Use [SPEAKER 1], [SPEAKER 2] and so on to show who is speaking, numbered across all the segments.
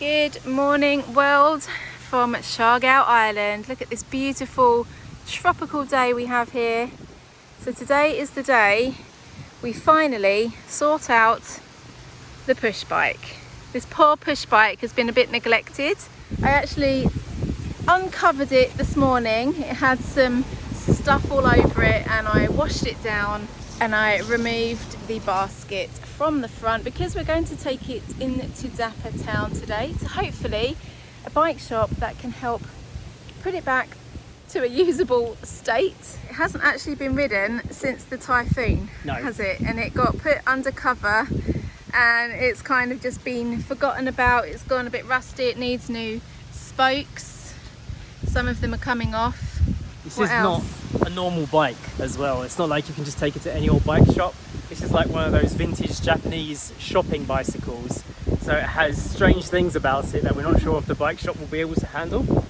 [SPEAKER 1] Good morning world from Siargao Island. Look at this beautiful tropical day we have here. So today is the day we finally sort out the push bike. This poor push bike has been a bit neglected. I actually uncovered it this morning. It had some stuff all over it and I washed it down and I removed the basket from the front because we're going to take it into Dapper Town today to hopefully a bike shop that can help put it back to a usable state. It hasn't actually been ridden since the typhoon,
[SPEAKER 2] no.
[SPEAKER 1] Has it? And it got put under cover and it's kind of just been forgotten about. It's gone a bit rusty, it needs new spokes. Some of them are coming off.
[SPEAKER 2] This
[SPEAKER 1] what
[SPEAKER 2] is
[SPEAKER 1] else?
[SPEAKER 2] Not a normal bike as well. It's not like you can just take it to any old bike shop. This is like one of those vintage Japanese shopping bicycles. So it has strange things about it that we're not sure if the bike shop will be able to handle.
[SPEAKER 3] Look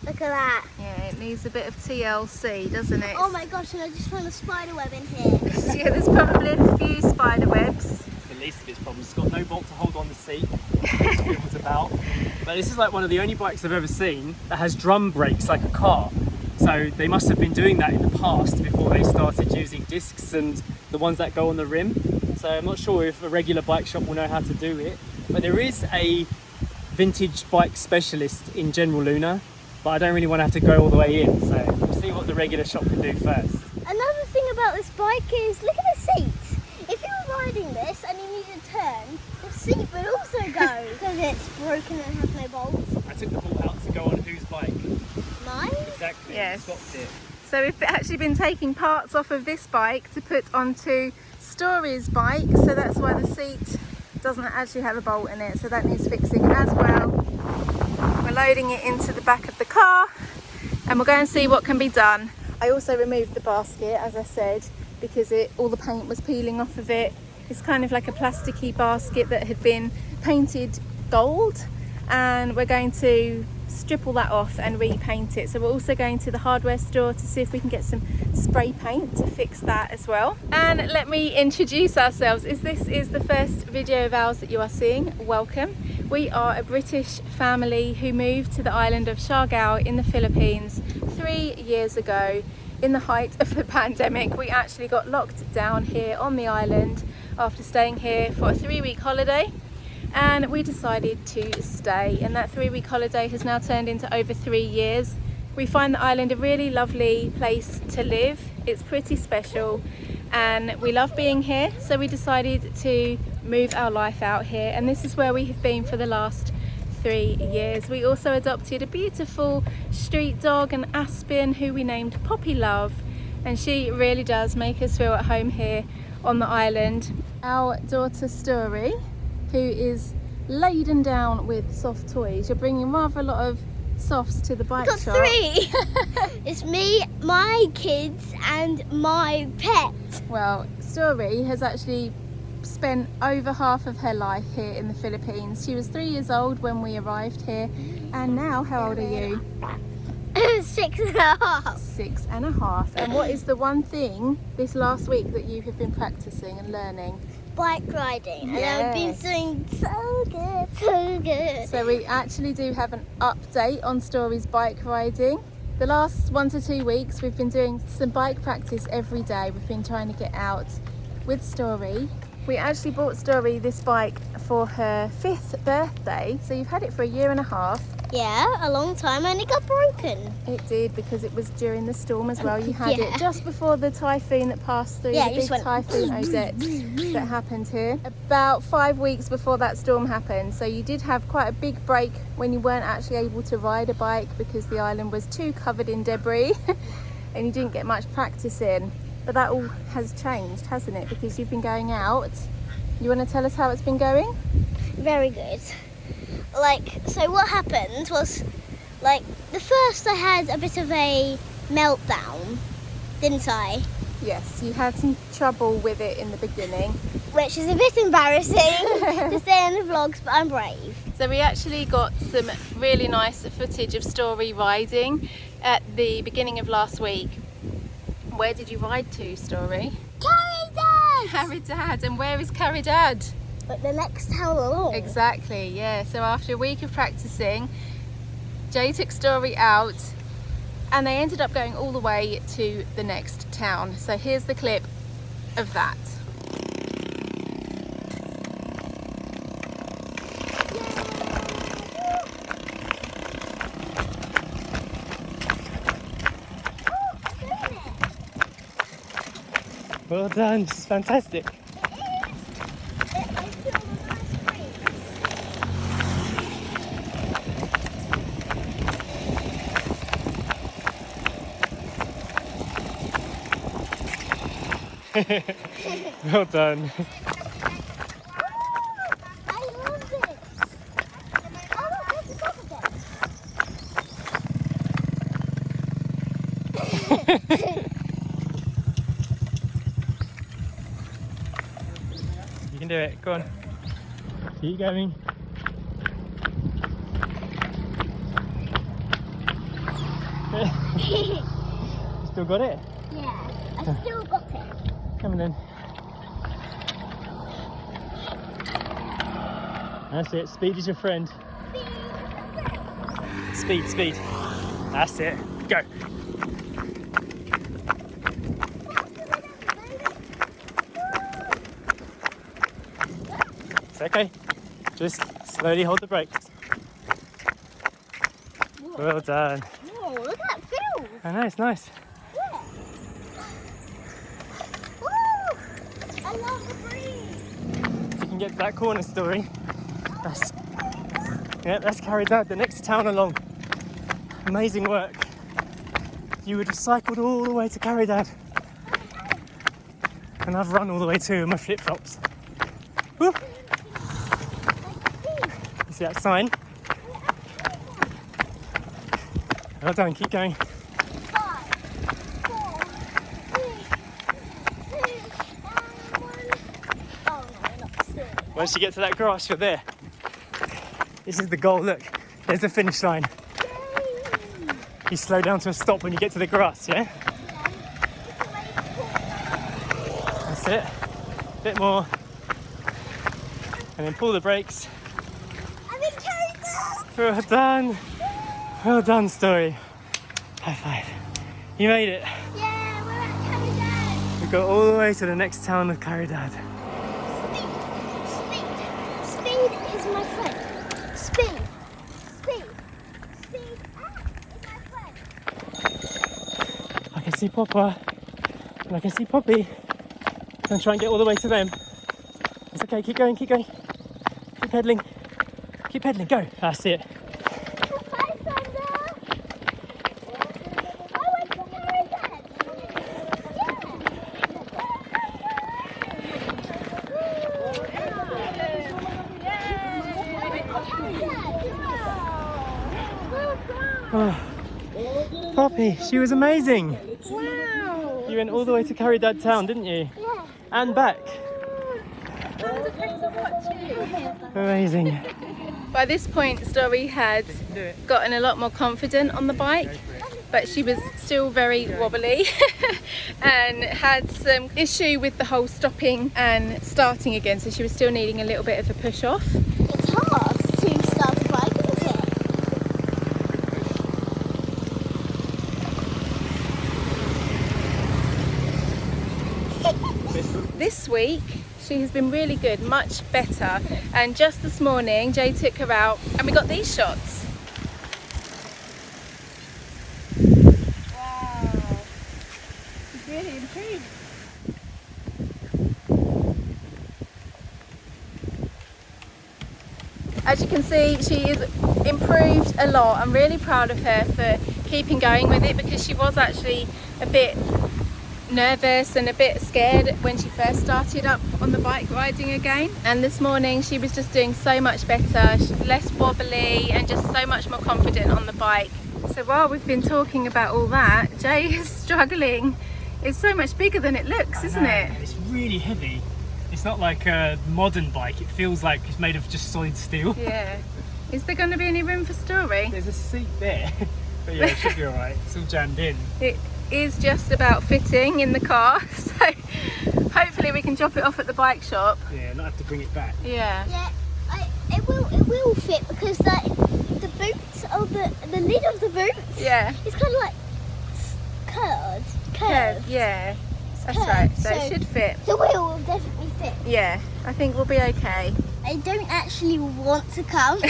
[SPEAKER 3] at that.
[SPEAKER 1] Yeah, it needs a bit of TLC, doesn't it?
[SPEAKER 3] Oh my gosh, and I just found a spider web in here.
[SPEAKER 1] Yeah, there's probably a few spider webs.
[SPEAKER 2] The least of its problems. It's got no bolt to hold on the seat. It was about. But this is like one of the only bikes I've ever seen that has drum brakes like a car. So they must have been doing that in the past before they started using discs and the ones that go on the rim. So I'm not sure if a regular bike shop will know how to do it. But there is a vintage bike specialist in General Luna, but I don't really want to have to go all the way in. So we'll see what the regular shop can do first.
[SPEAKER 3] Another thing about this bike is, look at the seat. If you were riding this and you need to turn, the seat would also go because it's broken and has no bolts.
[SPEAKER 2] I took the ball out to go on whose bike?
[SPEAKER 3] Mine?
[SPEAKER 2] Exactly.
[SPEAKER 1] Yes.
[SPEAKER 2] Stopped it.
[SPEAKER 1] So we've actually been taking parts off of this bike to put onto Story's bike, so that's why the seat doesn't actually have a bolt in it, so that needs fixing as well. We're loading it into the back of the car and we'll go and see what can be done. I also removed the basket, as I said, because all the paint was peeling off of it. It's kind of like a plasticky basket that had been painted gold, and we're going to strip all that off and repaint it. So we're also going to the hardware store to see if we can get some spray paint to fix that as well. And let me introduce ourselves. This is the first video of ours that you are seeing. Welcome. We are a British family who moved to the island of Siargao in the Philippines 3 years ago. In the height of the pandemic, we actually got locked down here on the island after staying here for a 3-week holiday, and we decided to stay, and that 3-week holiday has now turned into over 3 years. We find the island a really lovely place to live. It's pretty special and we love being here, so we decided to move our life out here, and this is where we have been for the last 3 years. We also adopted a beautiful street dog, an Aspen, who we named Poppy Love, and she really does make us feel at home here on the island. Our daughter Story, who is laden down with soft toys. You're bringing rather a lot of softs to the bike shop.
[SPEAKER 3] 3. It's me, my kids and my pet.
[SPEAKER 1] Well, Story has actually spent over half of her life here in the Philippines. She was 3 years old when we arrived here, and now how old are you?
[SPEAKER 3] 6.5.
[SPEAKER 1] 6.5. And what is the one thing this last week that you have been practicing and learning?
[SPEAKER 3] Bike riding. And I've been
[SPEAKER 1] Yes.
[SPEAKER 3] doing so good, so good.
[SPEAKER 1] So we actually do have an update on Story's bike riding. The last 1 to 2 weeks we've been doing some bike practice every day. We've been trying to get out with Story. We actually bought Story this bike for her 5th birthday, so you've had it for a 1.5 years.
[SPEAKER 3] Yeah, a long time, and it got broken.
[SPEAKER 1] It did, because it was during the storm as well. You had
[SPEAKER 3] Yeah.
[SPEAKER 1] it just before the typhoon that passed through,
[SPEAKER 3] Yeah,
[SPEAKER 1] the
[SPEAKER 3] it
[SPEAKER 1] big
[SPEAKER 3] just went
[SPEAKER 1] typhoon Odette that happened here. About 5 weeks before that storm happened, so you did have quite a big break when you weren't actually able to ride a bike because the island was too covered in debris and you didn't get much practice in. But that all has changed, hasn't it? Because you've been going out. You want to tell us how it's been going?
[SPEAKER 3] Very good. So what happened was, the first I had a bit of a meltdown, didn't I?
[SPEAKER 1] Yes, you had some trouble with it in the beginning.
[SPEAKER 3] Which is a bit embarrassing to say in the vlogs, but I'm brave.
[SPEAKER 1] So we actually got some really nice footage of Story riding at the beginning of last week. Where did you ride to, Story?
[SPEAKER 3] Carrie Dad!
[SPEAKER 1] Caridad. And where is Caridad?
[SPEAKER 3] like the next town along.
[SPEAKER 1] Exactly, yeah. So after a week of practicing, Jay took Story out and they ended up going all the way to the next town. So here's the clip of that.
[SPEAKER 2] Well done, this is fantastic. Well done.
[SPEAKER 3] I love this. Oh, look, there's the top of it.
[SPEAKER 2] You can do it, go on. Keep going. You still got it?
[SPEAKER 3] Yeah, I still got it.
[SPEAKER 2] Come on then. That's it, speed is your friend. Speed, speed. That's it, go. It's okay, just slowly hold the brakes. Well done.
[SPEAKER 3] Whoa, look at that feels.
[SPEAKER 2] I know, it's nice.
[SPEAKER 3] Yeah. Woo! I love the breeze.
[SPEAKER 2] If you can get to that corner, Story, that's carried out the next town along. Amazing work. You would have cycled all the way to Caridad. And I've run all the way too in my flip-flops. Woo! You see that sign? Well done, keep going.
[SPEAKER 3] 5, 4, 3, 2, and 1. Oh no, we're not still.
[SPEAKER 2] Once you get to that grass, you're there. This is the goal, look. There's the finish line.
[SPEAKER 3] Yay!
[SPEAKER 2] You slow down to a stop when you get to the grass, yeah? That's it. A bit more. And then pull the brakes.
[SPEAKER 3] I'm in Caridad!
[SPEAKER 2] Well done. Well done, Story. High five. You made it.
[SPEAKER 3] Yeah, we're at Caridad!
[SPEAKER 2] We got all the way to the next town of Caridad.
[SPEAKER 3] Speed is my friend. Speed is my friend.
[SPEAKER 2] I can see Papa. And I can see Poppy. I'm going to try and get all the way to them. It's okay, keep going, keep going. Keep pedaling. Keep pedaling, go. That's it.
[SPEAKER 3] Hi, Sandra. I went to Caridad.
[SPEAKER 2] Oh, Poppy, she was amazing.
[SPEAKER 3] Wow.
[SPEAKER 2] You went all the way to Caridad town, didn't you?
[SPEAKER 3] Yeah.
[SPEAKER 2] And back. Amazing.
[SPEAKER 1] By this point, Story had gotten a lot more confident on the bike, but she was still very wobbly and had some issue with the whole stopping and starting again, so she was still needing a little bit of a push off.
[SPEAKER 3] It's hard to start a bike, isn't it?
[SPEAKER 1] This week she has been really good, much better, and just this morning Jay took her out and we got these shots. Wow, she's really improved. As you can see, she is improved a lot. I'm really proud of her for keeping going with it, because she was actually a bit nervous and a bit scared when she first started up on the bike riding again, and this morning she was just doing so much better, less wobbly and just so much more confident on the bike. So while we've been talking about all that, Jay is struggling. It's so much bigger than it looks, isn't it?
[SPEAKER 2] It's really heavy. It's not like a modern bike. It feels like it's made of just solid steel.
[SPEAKER 1] Yeah. Is there going to be any room for Story?
[SPEAKER 2] There's a seat there. But yeah, it should be alright. It's all jammed in.
[SPEAKER 1] is just about fitting in the car, so hopefully we can drop it off at the bike shop.
[SPEAKER 2] Yeah, not have to bring it back.
[SPEAKER 1] Yeah.
[SPEAKER 3] Yeah, it will fit because the boots, or the lid of the boots,
[SPEAKER 1] Yeah.
[SPEAKER 3] it's kind of like curved.
[SPEAKER 1] Yeah. That's
[SPEAKER 3] curved,
[SPEAKER 1] right. So
[SPEAKER 3] so-
[SPEAKER 1] it should fit.
[SPEAKER 3] The wheel will definitely fit.
[SPEAKER 1] Yeah. I think we'll be okay.
[SPEAKER 3] I don't actually want to come, so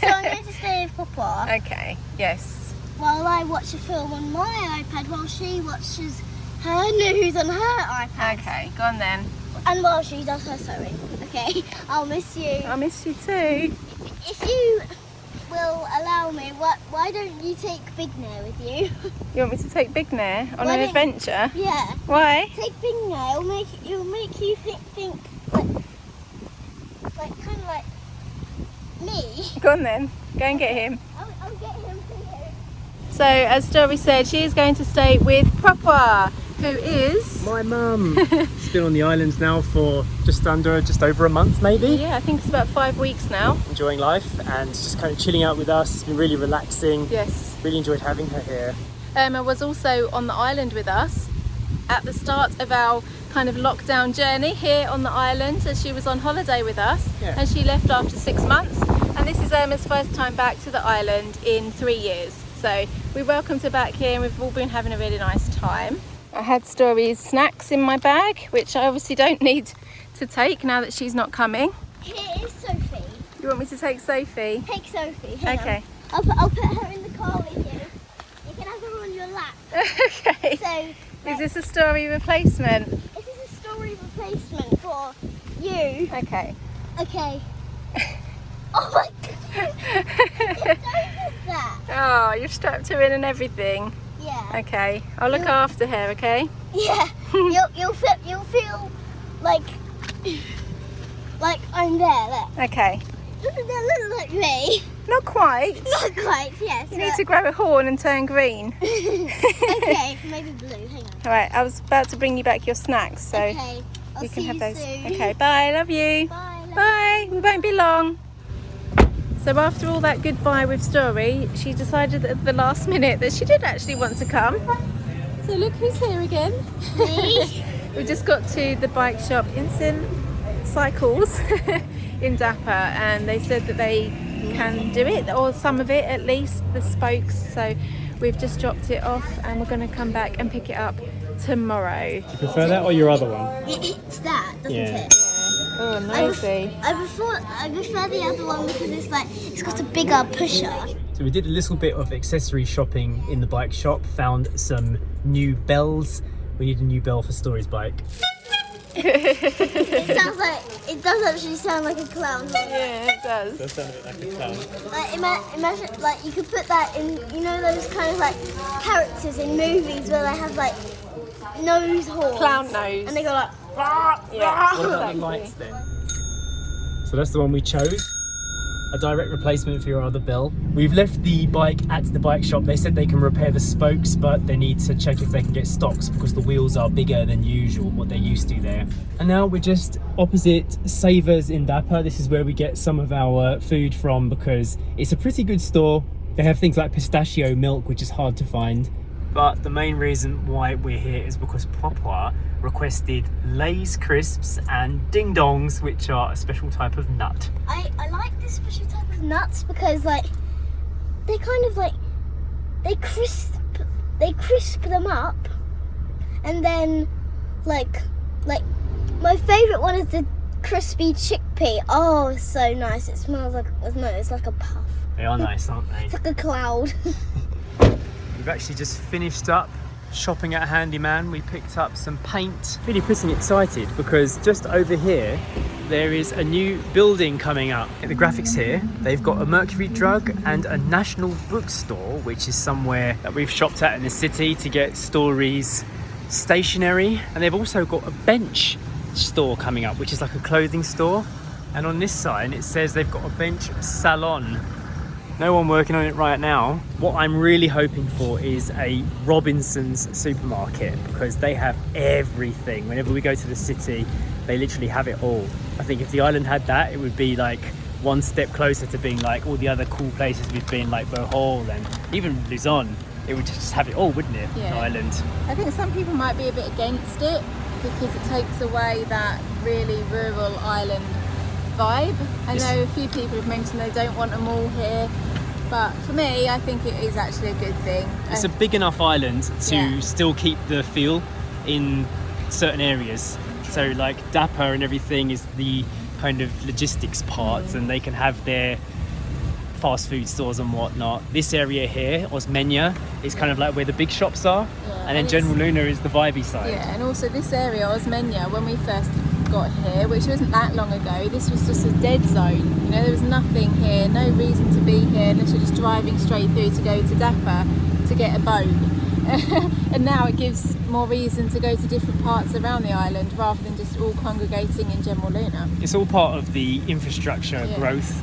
[SPEAKER 3] I'm going to stay with Papa
[SPEAKER 1] Okay. Yes.
[SPEAKER 3] while I watch a film on my iPad while she watches her news on her iPad.
[SPEAKER 1] Okay. Go on then.
[SPEAKER 3] And while she does her sewing. Okay, I'll miss you.
[SPEAKER 1] I miss you too.
[SPEAKER 3] If you will allow me, why don't you take Big Nail with you?
[SPEAKER 1] You want me to take Big Nair on
[SPEAKER 3] Why
[SPEAKER 1] an
[SPEAKER 3] don't-
[SPEAKER 1] adventure?
[SPEAKER 3] Yeah.
[SPEAKER 1] Why?
[SPEAKER 3] Take Big Nail, it'll make you think like kind of like me.
[SPEAKER 1] Go on then. Go and get him.
[SPEAKER 3] I'll get him for you.
[SPEAKER 1] So, as Story said, she is going to stay with Papa, who is...
[SPEAKER 2] My mum. She's been on the islands now for just over a month maybe.
[SPEAKER 1] Yeah, I think it's about 5 weeks now.
[SPEAKER 2] Enjoying life and just kind of chilling out with us. It's been really relaxing.
[SPEAKER 1] Yes.
[SPEAKER 2] Really enjoyed having her here.
[SPEAKER 1] Emma was also on the island with us at the start of our kind of lockdown journey here on the island, as she was on holiday with us.
[SPEAKER 2] Yeah.
[SPEAKER 1] And she left after 6 months. And this is Emma's first time back to the island in 3 years. So we welcomed her back here and we've all been having a really nice time. I had Story's snacks in my bag, which I obviously don't need to take now that she's not coming.
[SPEAKER 3] Here is Sophie.
[SPEAKER 1] You want me to take Sophie?
[SPEAKER 3] Take Sophie. Hang
[SPEAKER 1] Okay.
[SPEAKER 3] on. I'll put her in the car with you. You can have her on your lap.
[SPEAKER 1] Okay.
[SPEAKER 3] So
[SPEAKER 1] Is this a Story replacement?
[SPEAKER 3] this is a Story replacement for you.
[SPEAKER 1] Okay.
[SPEAKER 3] Okay. Oh my god! Don't do that.
[SPEAKER 1] Oh, you've strapped her in and everything.
[SPEAKER 3] Yeah.
[SPEAKER 1] Okay. I'll look after her, okay?
[SPEAKER 3] Yeah. You'll feel like I'm there. Look.
[SPEAKER 1] Okay.
[SPEAKER 3] Doesn't that look like me?
[SPEAKER 1] Not quite.
[SPEAKER 3] Not quite. Yes.
[SPEAKER 1] You need to grab a horn and turn green.
[SPEAKER 3] Okay. Maybe blue. Hang on.
[SPEAKER 1] Alright, I was about to bring you back your snacks, so
[SPEAKER 3] Okay. I'll
[SPEAKER 1] you can
[SPEAKER 3] see
[SPEAKER 1] have
[SPEAKER 3] you
[SPEAKER 1] those.
[SPEAKER 3] soon.
[SPEAKER 1] Okay, bye, love you.
[SPEAKER 3] Bye. love
[SPEAKER 1] Bye, we won't be long. So after all that goodbye with Story, she decided at the last minute that she did actually want to come. So look who's here again.
[SPEAKER 3] Me.
[SPEAKER 1] We just got to the bike shop, Instant Cycles in Dapper, and they said that they can do it, or some of it at least, the spokes. So we've just dropped it off and we're going to come back and pick it up tomorrow.
[SPEAKER 2] You prefer that or your other one?
[SPEAKER 3] It's that, doesn't
[SPEAKER 2] Yeah.
[SPEAKER 3] it?
[SPEAKER 1] Oh, nosy.
[SPEAKER 3] I prefer the other one because it's got a bigger pusher.
[SPEAKER 2] So we did a little bit of accessory shopping in the bike shop, found some new bells. We need a new bell for Story's bike.
[SPEAKER 3] It does actually sound like a clown.
[SPEAKER 1] Yeah, it does.
[SPEAKER 2] Does sound a bit like a clown.
[SPEAKER 3] Like imagine like you could put that in, you know, those kind of like characters in movies where they have like nose horns.
[SPEAKER 1] Clown nose.
[SPEAKER 3] And they go like
[SPEAKER 1] Yeah.
[SPEAKER 2] What about the lights then? So that's the one we chose. A direct replacement for your other bell. We've left the bike at the bike shop. They said they can repair the spokes, but they need to check if they can get stocks because the wheels are bigger than usual, what they used to there. And now we're just opposite Savers in Dapper. This is where we get some of our food from because it's a pretty good store. They have things like pistachio milk, which is hard to find. But the main reason why we're here is because Papa requested Lay's crisps and ding dongs, which are a special type of nut.
[SPEAKER 3] I like this special type of nuts because like they kind of like they crisp them up, and then like my favourite one is the crispy chickpea. Oh, it's so nice. It smells like it's like a puff.
[SPEAKER 2] They are nice, aren't they?
[SPEAKER 3] It's like a cloud.
[SPEAKER 2] We've actually just finished up shopping at Handyman. We picked up some paint. Really pretty excited because just over here there is a new building coming up. The graphics here, they've got a Mercury Drug and a National Bookstore, which is somewhere that we've shopped at in the city to get Story's stationery. And they've also got a bench store coming up, which is like a clothing store. And on this sign it says they've got a bench salon. No one working on it right now. What I'm really hoping for is a Robinson's supermarket because they have everything. Whenever we go to the city, they literally have it all. I think if the island had that, it would be like one step closer to being like all the other cool places we've been, like Bohol and even Luzon. it would just have it all, wouldn't it?
[SPEAKER 1] Yeah.
[SPEAKER 2] The island.
[SPEAKER 1] I think some people might be a bit against it because it takes away that really rural island vibe. I know a few people have mentioned they don't want them all here, but for me, I think it is actually a good thing.
[SPEAKER 2] It's a big enough island to
[SPEAKER 1] Yeah.
[SPEAKER 2] still keep the feel in certain areas. So like Dapper and everything is the kind of logistics part, and they can have their fast food stores and whatnot. This area here, Osmeña, is kind of like where the big shops are,
[SPEAKER 1] Yeah,
[SPEAKER 2] and then
[SPEAKER 1] and
[SPEAKER 2] General
[SPEAKER 1] it's-
[SPEAKER 2] Luna is the vibey side.
[SPEAKER 1] Yeah, and also this area, Osmeña, when we first got here, which wasn't that long ago, this was just a dead zone. You know, there was nothing here, no reason to be here unless you're just driving straight through to go to Dapper to get a boat. And now it gives more reason to go to different parts around the island rather than just all congregating in General Luna.
[SPEAKER 2] It's all part of the infrastructure
[SPEAKER 1] Yeah.
[SPEAKER 2] growth.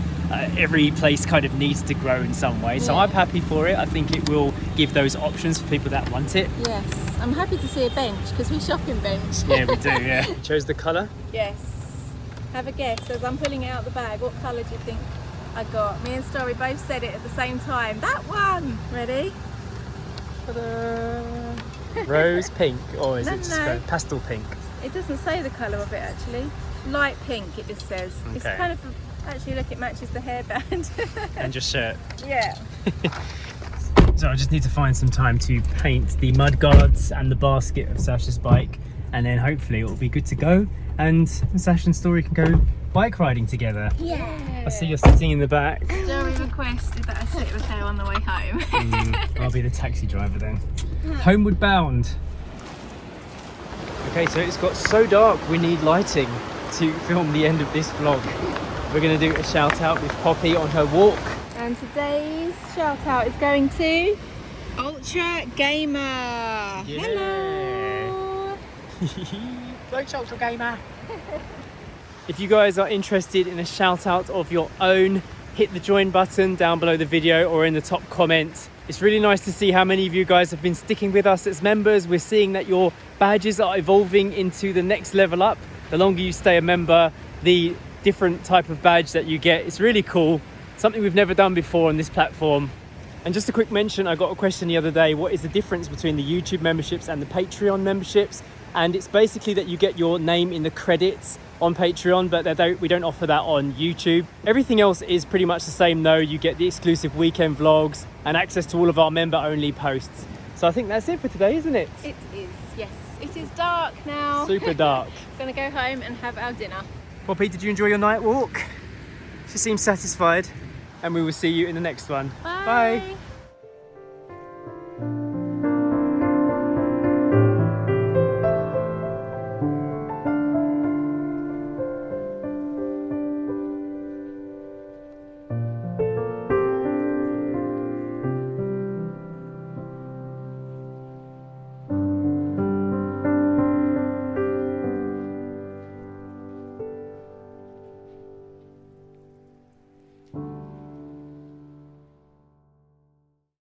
[SPEAKER 2] Every place kind of needs to grow in some way, so
[SPEAKER 1] Yeah.
[SPEAKER 2] I'm happy for it. I think it will give those options for people that want it.
[SPEAKER 1] Yes, I'm happy to see a bench because we shop in bench.
[SPEAKER 2] Yeah, we do, yeah. You chose the colour?
[SPEAKER 1] Yes. Have a guess as I'm pulling it out the bag. What colour do you think I got? Me and Story both said it at the same time. That one! Ready? Ta-da!
[SPEAKER 2] Rose pink, or is
[SPEAKER 1] No,
[SPEAKER 2] it just
[SPEAKER 1] no.
[SPEAKER 2] pastel pink?
[SPEAKER 1] It doesn't say the colour of it actually. Light pink, it just says. It's
[SPEAKER 2] Okay.
[SPEAKER 1] kind of, actually look, it matches the hairband.
[SPEAKER 2] And your shirt.
[SPEAKER 1] Yeah.
[SPEAKER 2] So I just need to find some time to paint the mud guards and the basket of Sacha's bike, and then hopefully it will be good to go, and Sacha and Story can go bike riding together.
[SPEAKER 3] Yeah.
[SPEAKER 2] I see you're sitting in the back.
[SPEAKER 1] Story requested that I sit with her on the way home.
[SPEAKER 2] I'll be the taxi driver then. Homeward bound. Okay, so it's got so dark we need lighting to film the end of this vlog. We're going to do a shout out with Poppy on her walk.
[SPEAKER 1] And today's shout out is going to Ultra Gamer. Hello.
[SPEAKER 2] Ultra Gamer. If you guys are interested in a shout out of your own, hit the join button down below the video or in the top comment. It's really nice to see how many of you guys have been sticking with us as members. We're seeing that your badges are evolving into the next level up. The longer you stay a member, the different type of badge that you get. It's really cool. Something we've never done before on this platform. And just a quick mention, I got a question the other day, what is the difference between the YouTube memberships and the Patreon memberships? And it's basically that you get your name in the credits on Patreon, but we don't offer that on YouTube. Everything else is pretty much the same though. You get the exclusive weekend vlogs and access to all of our member only posts. So I think that's it for today, isn't it?
[SPEAKER 1] It is, yes. It is dark now.
[SPEAKER 2] Super dark.
[SPEAKER 1] Gonna go home and have our dinner.
[SPEAKER 2] Poppy, did you enjoy your night walk? She seems satisfied, and we will see you in the next one.
[SPEAKER 1] Bye.